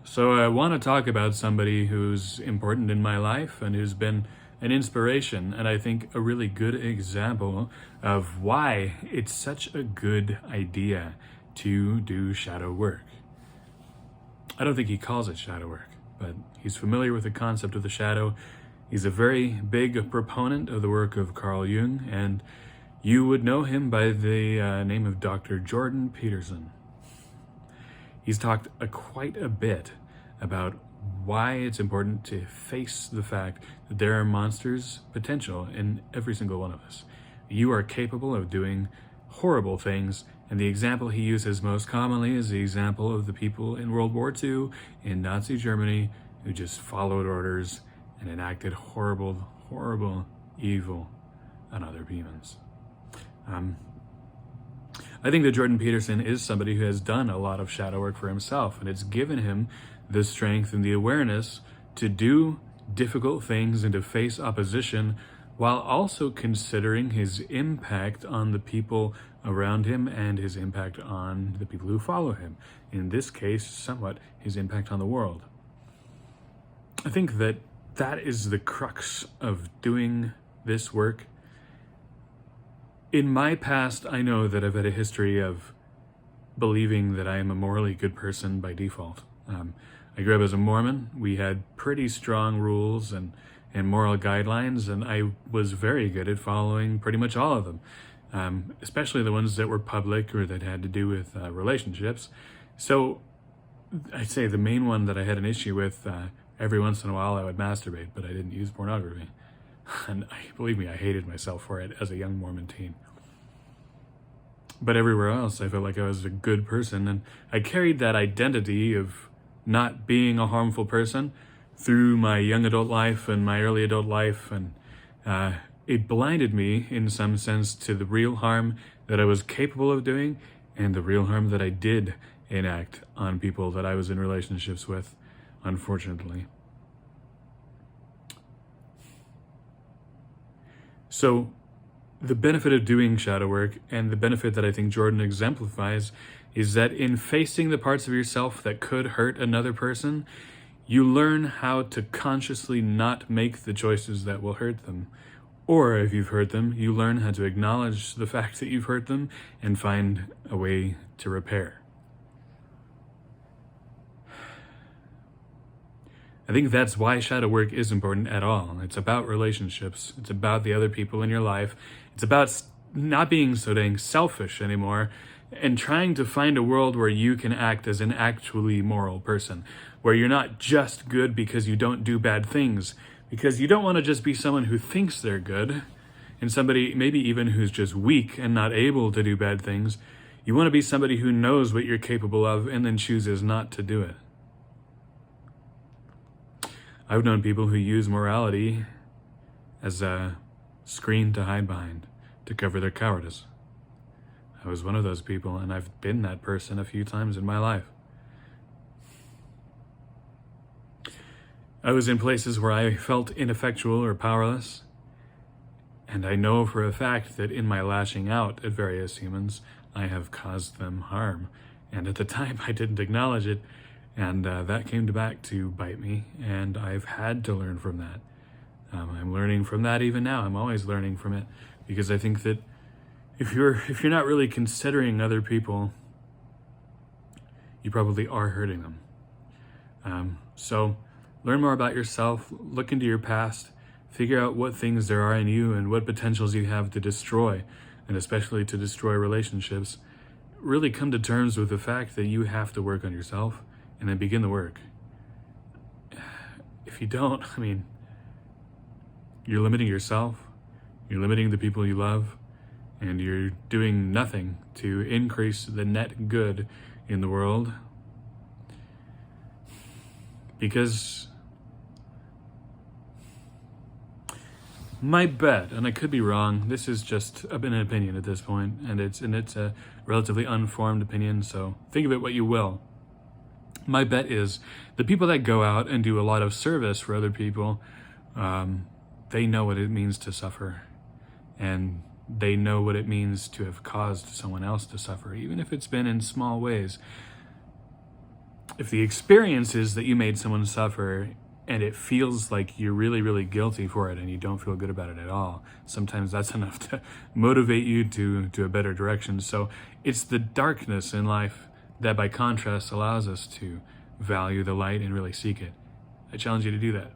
So I want to talk about somebody who's important in my life and who's been an inspiration, and I think a really good example of why it's such a good idea to do shadow work. I don't think he calls it shadow work, but he's familiar with the concept of the shadow. He's a very big proponent of the work of Carl Jung, and you would know him by the name of Dr. Jordan Peterson. He's talked quite a bit about why it's important to face the fact that there are monsters potential in every single one of us. You are capable of doing horrible things, and the example he uses most commonly is the example of the people in World War II in Nazi Germany who just followed orders and enacted horrible, horrible evil on other humans. I think that Jordan Peterson is somebody who has done a lot of shadow work for himself, and it's given him the strength and the awareness to do difficult things and to face opposition while also considering his impact on the people around him and his impact on the people who follow him. In this case, somewhat his impact on the world. I think that that is the crux of doing this work. In my past, I know that I've had a history of believing that I am a morally good person by default. I grew up as a Mormon. We had pretty strong rules and moral guidelines, and I was very good at following pretty much all of them, especially the ones that were public or that had to do with relationships. So I'd say the main one that I had an issue with, every once in a while I would masturbate, but I didn't use pornography. And believe me, I hated myself for it as a young Mormon teen. But everywhere else, I felt like I was a good person, and I carried that identity of not being a harmful person through my young adult life and my early adult life, and it blinded me in some sense to the real harm that I was capable of doing and the real harm that I did enact on people that I was in relationships with, unfortunately. So the benefit of doing shadow work, and the benefit that I think Jordan exemplifies, is that in facing the parts of yourself that could hurt another person, you learn how to consciously not make the choices that will hurt them. Or if you've hurt them, you learn how to acknowledge the fact that you've hurt them and find a way to repair. I think that's why shadow work is important at all. It's about relationships. It's about the other people in your life. It's about not being so dang selfish anymore and trying to find a world where you can act as an actually moral person, where you're not just good because you don't do bad things, because you don't want to just be someone who thinks they're good and somebody maybe even who's just weak and not able to do bad things. You want to be somebody who knows what you're capable of and then chooses not to do it. I've known people who use morality as a screen to hide behind, to cover their cowardice. I was one of those people, and I've been that person a few times in my life. I was in places where I felt ineffectual or powerless, and I know for a fact that in my lashing out at various humans, I have caused them harm. And at the time, I didn't acknowledge it, and that came back to bite me, and I've had to learn from that. I'm learning from that even now. I'm always learning from it, because I think that if you're not really considering other people, you probably are hurting them. So learn more about yourself, look into your past, figure out what things there are in you and what potentials you have to destroy, and especially to destroy relationships. Really come to terms with the fact that you have to work on yourself, and then begin the work. If you don't, you're limiting yourself, you're limiting the people you love, and you're doing nothing to increase the net good in the world. Because my bet, and I could be wrong, this is just an opinion at this point, and it's a relatively unformed opinion, so think of it what you will. My bet is the people that go out and do a lot of service for other people, they know what it means to suffer, and they know what it means to have caused someone else to suffer, even if it's been in small ways. if the experience is that you made someone suffer and it feels like you're really, really guilty for it and you don't feel good about it at all, sometimes that's enough to motivate you to a better direction. So it's the darkness in life that by contrast allows us to value the light and really seek it. I challenge you to do that.